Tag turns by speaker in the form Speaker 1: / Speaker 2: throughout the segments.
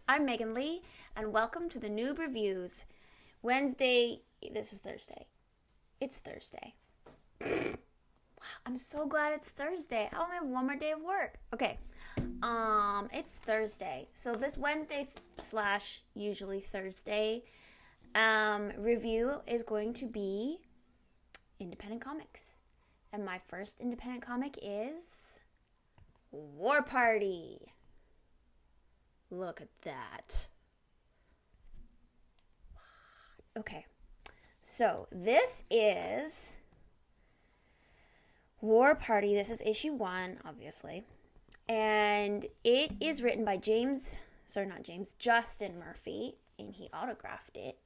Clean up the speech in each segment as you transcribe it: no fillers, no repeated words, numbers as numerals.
Speaker 1: I'm Megan Lee, and welcome to the Noob Reviews. Wednesday, this is Thursday. It's Thursday. Wow, I'm so glad it's Thursday. I only have one more day of work. Okay, it's Thursday. So this Wednesday slash usually Thursday review is going to be independent comics. And my first independent comic is War Party. Look at that. Okay, so this is War Party. This is issue 1, obviously. And it is written by Justin Murphy, and he autographed it.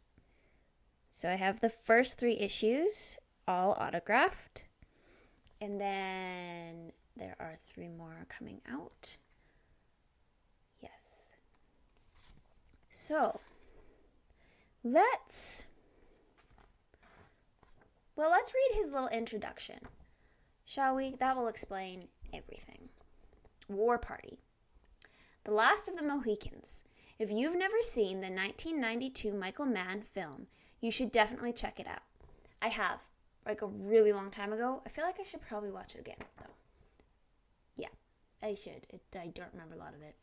Speaker 1: So I have the first 3 issues all autographed. And then there are 3 more coming out. Yes. So, let's read his little introduction, shall we? That will explain everything. War Party. The Last of the Mohicans. If you've never seen the 1992 Michael Mann film, you should definitely check it out. I have, a really long time ago. I feel like I should probably watch it again, though. Yeah, I should. I don't remember a lot of it.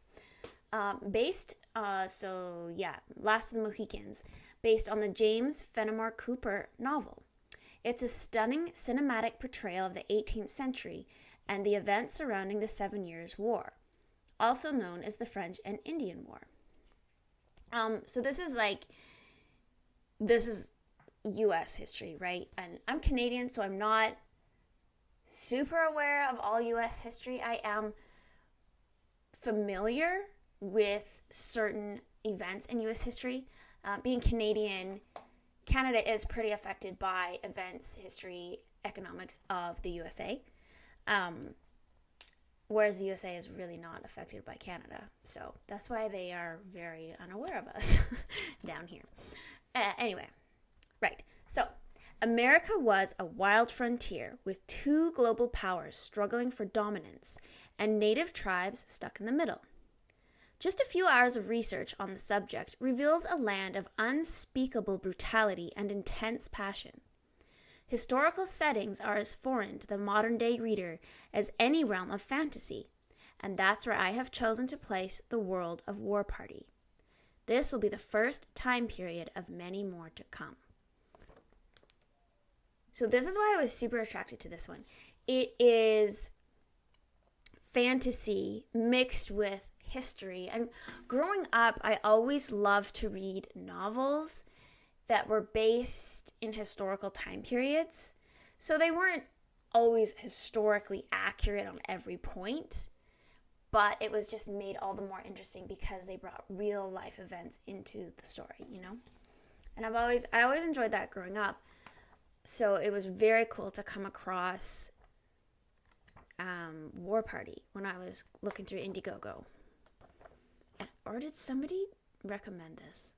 Speaker 1: Last of the Mohicans, based on the James Fenimore Cooper novel. It's a stunning cinematic portrayal of the 18th century and the events surrounding the 7 Years' War, also known as the French and Indian War. So this is U.S. history, right? And I'm Canadian, so I'm not super aware of all U.S. history. I am familiar with certain events in U.S. history. Being Canadian, Canada is pretty affected by events, history, economics of the USA, whereas the USA is really not affected by Canada. So that's why they are very unaware of us down here. Anyway, right. So America was a wild frontier with 2 global powers struggling for dominance and native tribes stuck in the middle. Just a few hours of research on the subject reveals a land of unspeakable brutality and intense passion. Historical settings are as foreign to the modern-day reader as any realm of fantasy, and that's where I have chosen to place the world of War Party. This will be the first time period of many more to come. So this is why I was super attracted to this one. It is fantasy mixed with history. And growing up, I always loved to read novels that were based in historical time periods. So they weren't always historically accurate on every point, but it was just made all the more interesting because they brought real life events into the story, And I always enjoyed that growing up. So it was very cool to come across War Party when I was looking through Indiegogo. Or did somebody recommend this?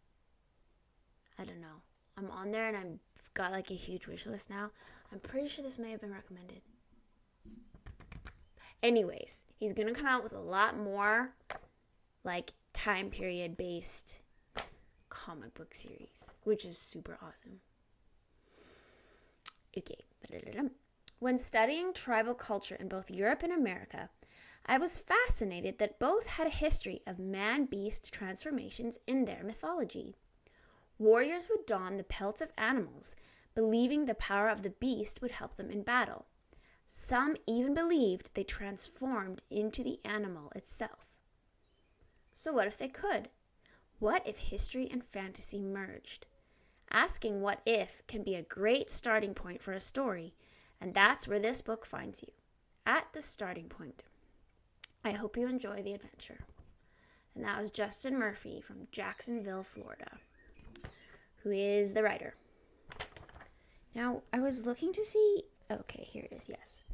Speaker 1: I don't know. I'm on there and I've got a huge wish list now. I'm pretty sure this may have been recommended. Anyways, he's going to come out with a lot more time period based comic book series, which is super awesome. Okay. When studying tribal culture in both Europe and America, I was fascinated that both had a history of man-beast transformations in their mythology. Warriors would don the pelts of animals, believing the power of the beast would help them in battle. Some even believed they transformed into the animal itself. So what if they could? What if history and fantasy merged? Asking what if can be a great starting point for a story, and that's where this book finds you, at the starting point. I hope you enjoy the adventure. And that was Justin Murphy from Jacksonville, Florida, who is the writer. Now, I was looking to see... Okay, here it is, yes.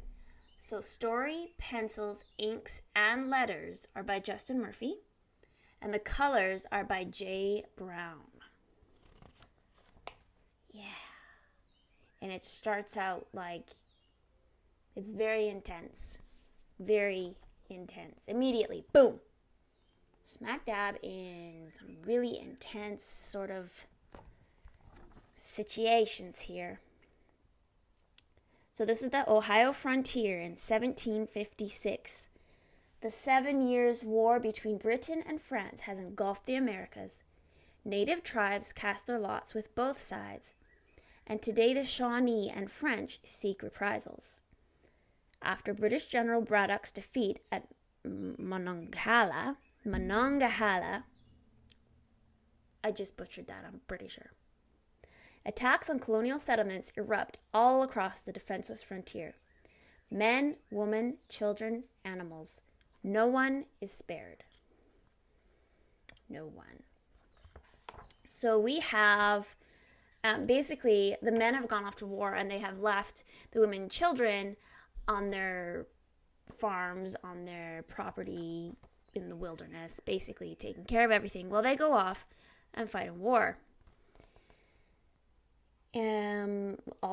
Speaker 1: So, story, pencils, inks, and letters are by Justin Murphy, and the colors are by Jay Brown. Yeah. And it starts out it's very intense. Very intense. Immediately, boom. smack dab in some really intense sort of situations here. So this is the Ohio frontier in 1756. The 7 Years' War between Britain and France has engulfed the Americas. Native tribes cast their lots with both sides, and today the Shawnee and French seek reprisals. After British General Braddock's defeat at Monongahela, I just butchered that, I'm pretty sure. Attacks on colonial settlements erupt all across the defenseless frontier. Men, women, children, animals. No one is spared. No one. So we have, basically, the men have gone off to war and they have left the women and children on their farms, on their property in the wilderness, basically taking care of everything while they go off and fight a war.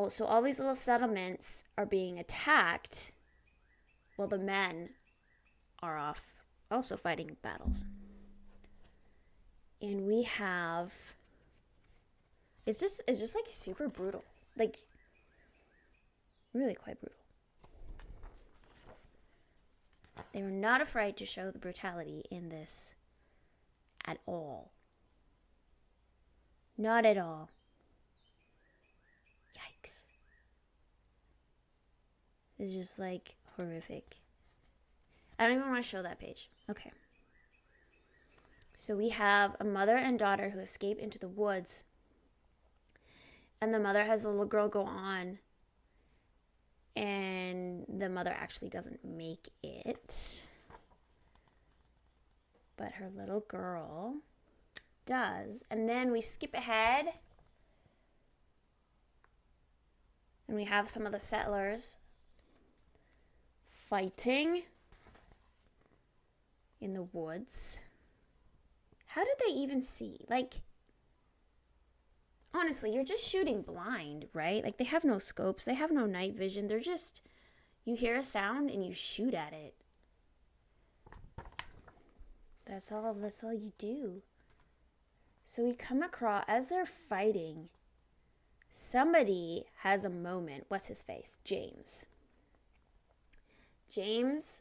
Speaker 1: So all these little settlements are being attacked while the men are off also fighting battles. And we have, it's just like super brutal, like really quite brutal. They were not afraid to show the brutality in this at all. Not at all. Yikes. It's just like horrific. I don't even want to show that page. Okay. So we have a mother and daughter who escape into the woods. And the mother has the little girl go on. And the mother actually doesn't make it. But her little girl does. And then we skip ahead. And we have some of the settlers fighting in the woods. How did they even see? Like, honestly, you're just shooting blind, right? Like, they have no scopes. They have no night vision. They're just, you hear a sound and you shoot at it. That's all you do. So we come across, as they're fighting, somebody has a moment. What's his face? James. James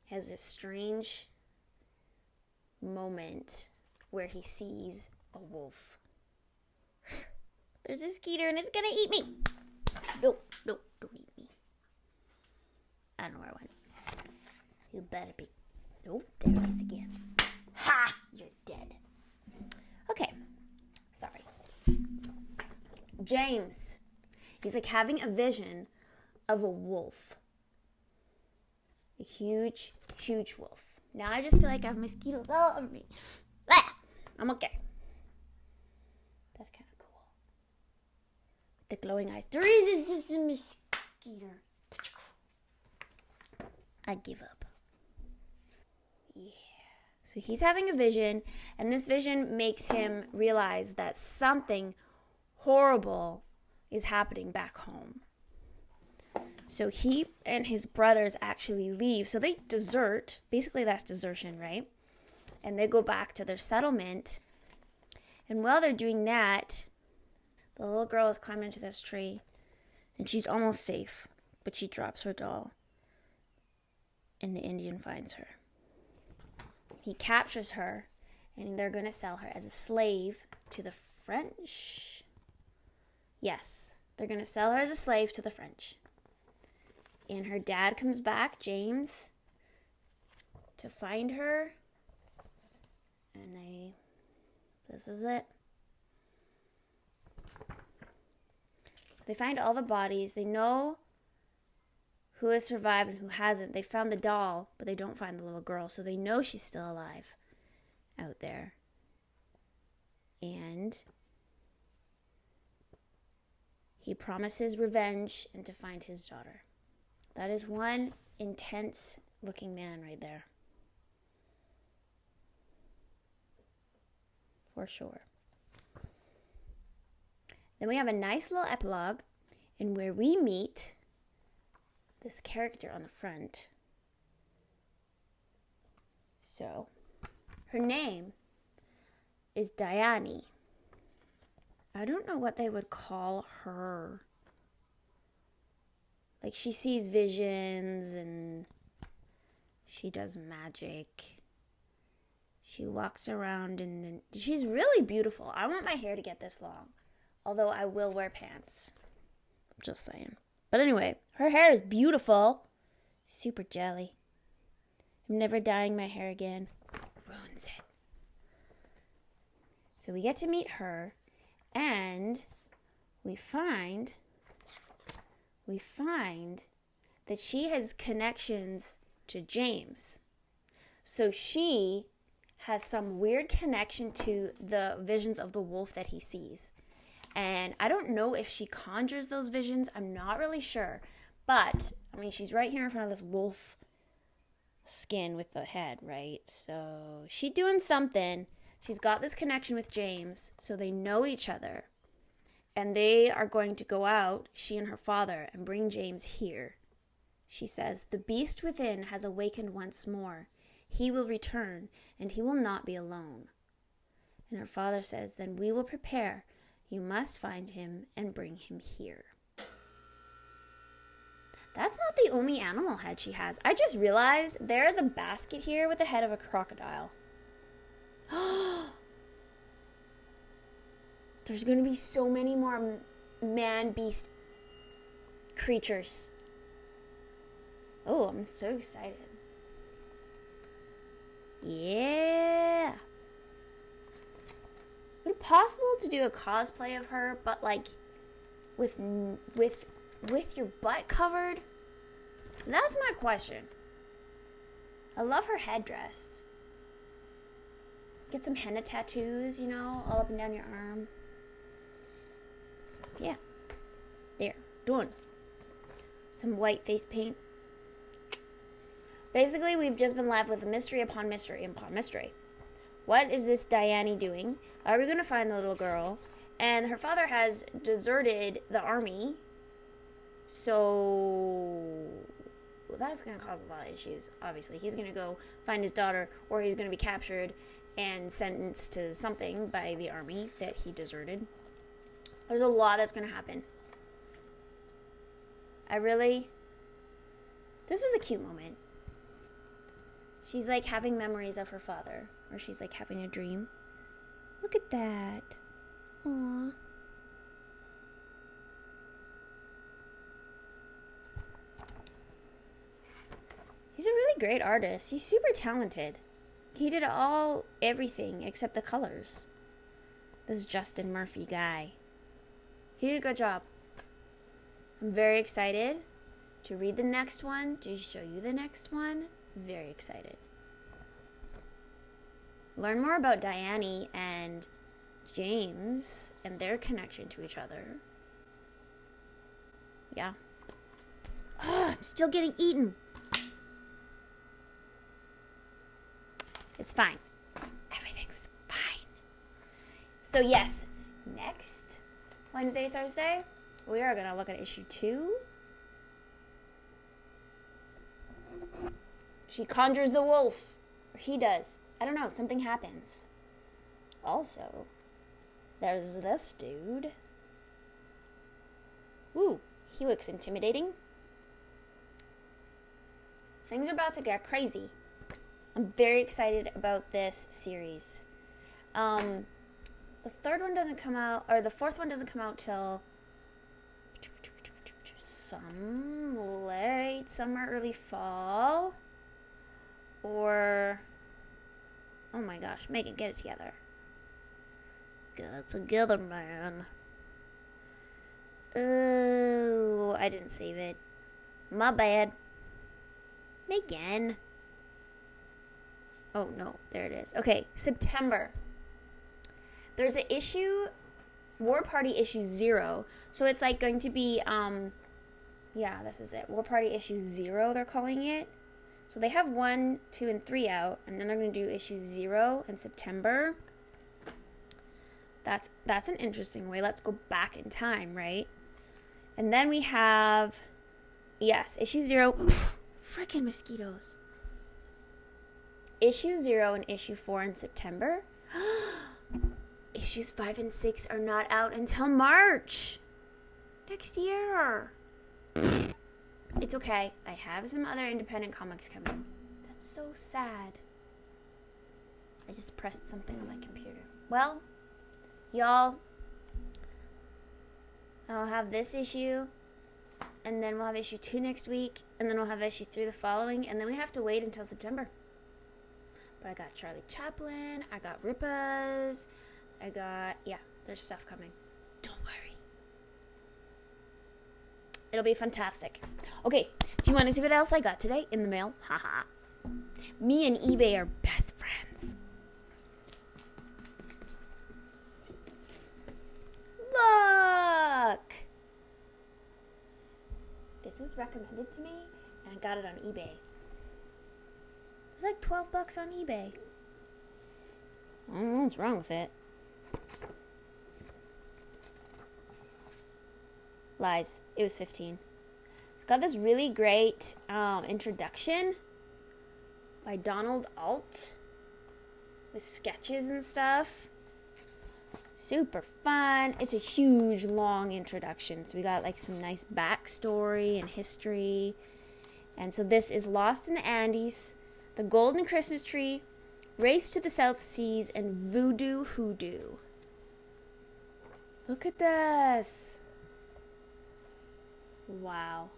Speaker 1: has this strange moment where he sees a wolf. There's a skeeter and it's gonna eat me. Nope, don't eat me. I don't know where I went. You better be. Nope, there it is again. Ha! You're dead. Okay, sorry. James, he's like having a vision of a wolf. A huge, huge wolf. Now I just feel like I have mosquitoes all over me. Ah, I'm okay. That's kind of cool. The glowing eyes. There is just a mosquito. I give up. Yeah. So he's having a vision, and this vision makes him realize that something horrible is happening back home. So he and his brothers actually leave. So they desert. Basically, that's desertion, right? And they go back to their settlement. And while they're doing that, the little girl is climbing into this tree. And she's almost safe. But she drops her doll. And the Indian finds her. He captures her. And they're going to sell her as a slave to the French. Yes, they're going to sell her as a slave to the French. And her dad comes back, James, to find her. And this is it. So they find all the bodies. They know who has survived and who hasn't. They found the doll, but they don't find the little girl. So they know she's still alive out there. And he promises revenge and to find his daughter. That is one intense looking man right there. For sure. Then we have a nice little epilogue in where we meet this character on the front. So, Her name is Diane. I don't know what they would call her. Like, she sees visions and she does magic. She walks around and she's really beautiful. I want my hair to get this long. Although I will wear pants. I'm just saying. But anyway, her hair is beautiful. Super jelly. I'm never dyeing my hair again. Ruins it. So we get to meet her, and we find that she has connections to James. So she has some weird connection to the visions of the wolf that he sees. And I don't know if she conjures those visions. I'm not really sure. But, I mean, she's right here in front of this wolf skin with the head, right? So she's doing something. She's got this connection with James, so they know each other. And they are going to go out, she and her father, and bring James here. She says, "The beast within has awakened once more. He will return, and he will not be alone." And her father says, "Then we will prepare. You must find him and bring him here." That's not the only animal head she has. I just realized there is a basket here with the head of a crocodile. There's going to be so many more man-beast creatures. Oh, I'm so excited. Yeah. Would it be possible to do a cosplay of her, but like with your butt covered? That's my question. I love her headdress. Get some henna tattoos, all up and down your arm. Yeah. There. Done. Some white face paint. Basically, we've just been left with mystery upon mystery upon mystery. What is this Diane doing? Are we going to find the little girl? And her father has deserted the army. So that's going to cause a lot of issues, obviously. He's going to go find his daughter, or he's going to be captured and sentenced to something by the army that he deserted. There's a lot that's going to happen. This was a cute moment. She's like having memories of her father, or she's like having a dream. Look at that. Aww. He's a really great artist. He's super talented. He did everything except the colors. This Justin Murphy guy. He did a good job. I'm very excited to read the next one, to show you the next one. Very excited. Learn more about Diane and James and their connection to each other. Yeah. Oh, I'm still getting eaten. It's fine. Everything's fine. So yes, next Wednesday, Thursday, we are going to look at issue 2. She conjures the wolf. Or he does. I don't know. Something happens. Also, there's this dude. Ooh, he looks intimidating. Things are about to get crazy. I'm very excited about this series. The third one doesn't come out, or the fourth one doesn't come out till some late summer, early fall. Or, oh my gosh, Megan, get it together. Get it together, man. Oh, I didn't save it. My bad. Megan. Oh, no, there it is. Okay, September. There's an issue, War Party issue 0. So it's like going to be, yeah, this is it. War Party issue 0, they're calling it. So they have 1, 2, and 3 out, and then they're going to do issue 0 in September. That's an interesting way. Let's go back in time, right? And then we have, yes, issue 0. Freaking mosquitoes. issue 0 and issue 4 in September. Issues 5 and 6 are not out until March next year. It's okay. I have some other independent comics coming. That's so sad. I just pressed something on my computer. Well, y'all, I'll have this issue, and then we'll have issue 2 next week, and then we'll have issue 3 the following, and then we have to wait until September. But I got Charlie Chaplin, I got Rippas, there's stuff coming. Don't worry. It'll be fantastic. Okay, do you want to see what else I got today in the mail? Haha. Me and eBay are best friends. Look! This was recommended to me, and I got it on eBay. It was like $12 on eBay. I don't know what's wrong with it. Lies. It was 15. It's got this really great introduction by Donald Alt with sketches and stuff. Super fun. It's a huge, long introduction. So we got like some nice backstory and history. And so this is Lost in the Andes, The Golden Christmas Tree, Race to the South Seas, and Voodoo Hoodoo. Look at this. Wow.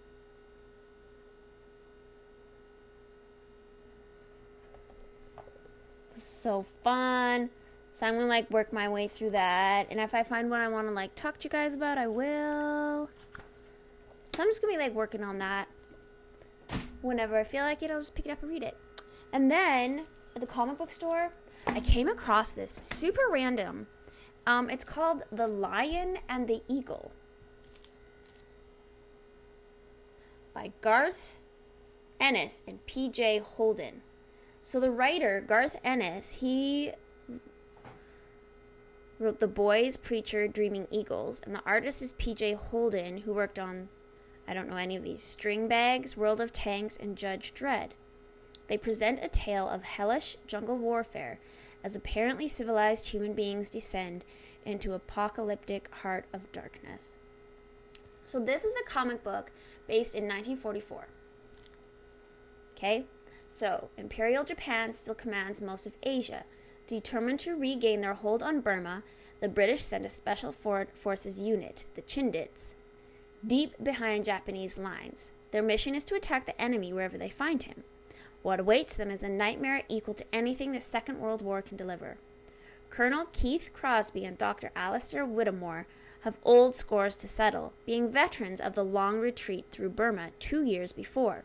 Speaker 1: This is so fun. So I'm gonna work my way through that. And if I find one I want to talk to you guys about, I will. So I'm just gonna be working on that. Whenever I feel like it, I'll just pick it up and read it. And then at the comic book store, I came across this super random. It's called The Lion and the Eagle by Garth Ennis and P.J. Holden. So the writer, Garth Ennis, he wrote The Boys, Preacher, Dreaming Eagles, and the artist is P.J. Holden, who worked on, I don't know any of these, String Bags, World of Tanks, and Judge Dredd. They present a tale of hellish jungle warfare as apparently civilized human beings descend into apocalyptic heart of darkness. So this is a comic book based in 1944. Okay? So, Imperial Japan still commands most of Asia. Determined to regain their hold on Burma, the British sent a special forces unit, the Chindits, deep behind Japanese lines. Their mission is to attack the enemy wherever they find him. What awaits them is a nightmare equal to anything the Second World War can deliver. Colonel Keith Crosby and Dr. Alistair Whittemore have old scores to settle, being veterans of the long retreat through Burma 2 years before.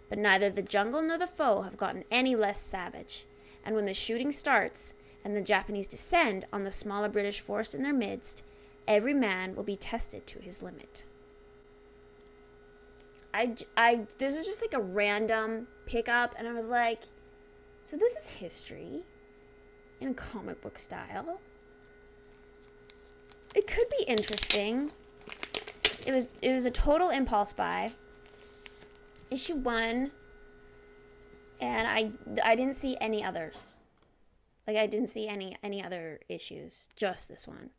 Speaker 1: But neither the jungle nor the foe have gotten any less savage, and when the shooting starts and the Japanese descend on the smaller British force in their midst, every man will be tested to his limit. This was just a random pickup, and I was like, so this is history in comic book style. It could be interesting. It was a total impulse buy. Issue 1, and I didn't see any others. I didn't see any other issues, just this one.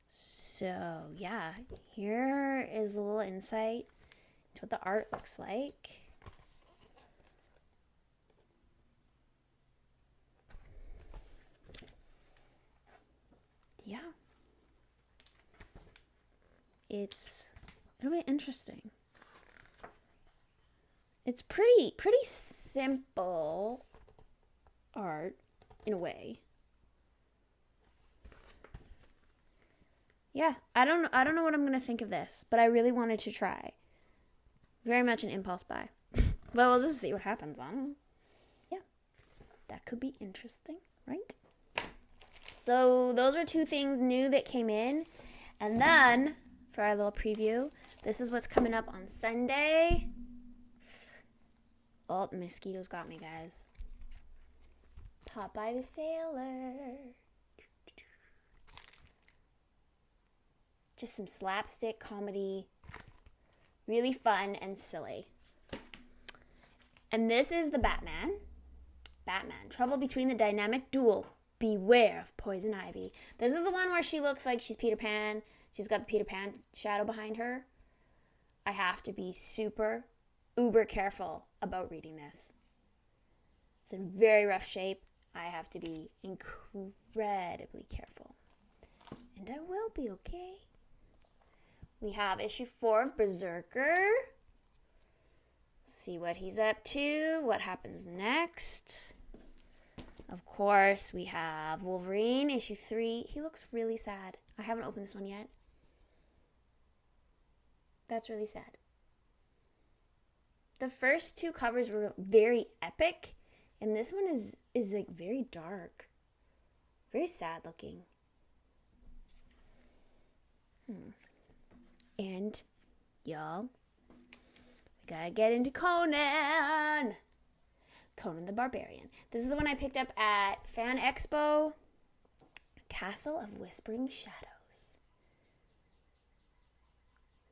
Speaker 1: So, yeah, here is a little insight to what the art looks like. Yeah. It'll be interesting. It's pretty simple art in a way. Yeah, I don't know what I'm going to think of this, but I really wanted to try. Very much an impulse buy. But we'll just see what happens. Yeah. That could be interesting, right? So those were 2 things new that came in. And then, for our little preview, this is what's coming up on Sunday. Oh, the mosquitoes got me, guys. Popeye the Sailor. Just some slapstick comedy. Really fun and silly. And this is the Batman. Batman. Trouble between the dynamic duo. Beware of Poison Ivy. This is the one where she looks like she's Peter Pan. She's got the Peter Pan shadow behind her. I have to be super, uber careful about reading this. It's in very rough shape. I have to be incredibly careful. And I will be, okay? We have issue 4 of Berserker. See what he's up to, what happens next. Of course, we have Wolverine, issue 3. He looks really sad. I haven't opened this one yet. That's really sad. The first 2 covers were very epic, and this one is like very dark. Very sad looking. And, y'all, we gotta get into Conan. Conan the Barbarian. This is the one I picked up at Fan Expo. Castle of Whispering Shadows.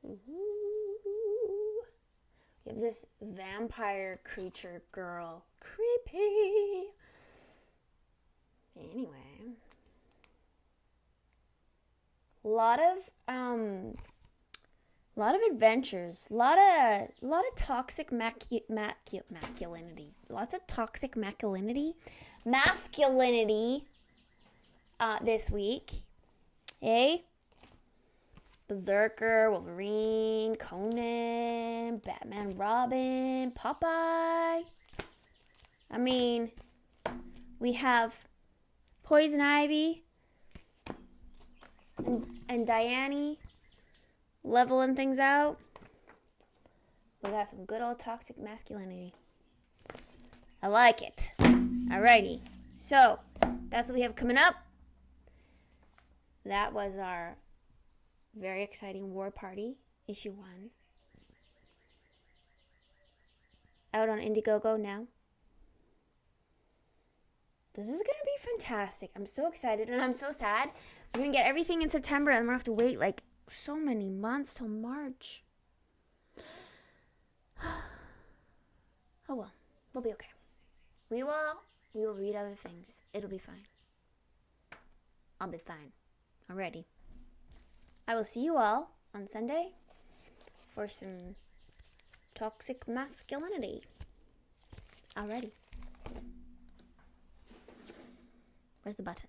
Speaker 1: Ooh. We have this vampire creature girl. Creepy. Anyway. A lot of adventures, a lot of toxic masculinity, lots of toxic masculinity this week. Berserker, Wolverine, Conan, Batman, Robin, Popeye. I mean, we have Poison Ivy and Diane leveling things out. We got some good old toxic masculinity. I like it. Alrighty. So, that's what we have coming up. That was our very exciting War Party, issue 1. Out on Indiegogo now. This is going to be fantastic. I'm so excited and I'm so sad. We're going to get everything in September and we're going to have to wait like so many months till March. Oh well, we'll be okay. We will read other things. It'll be fine. I'll be fine. Alrighty. I will see you all on Sunday for some toxic masculinity. Alrighty. Where's the button?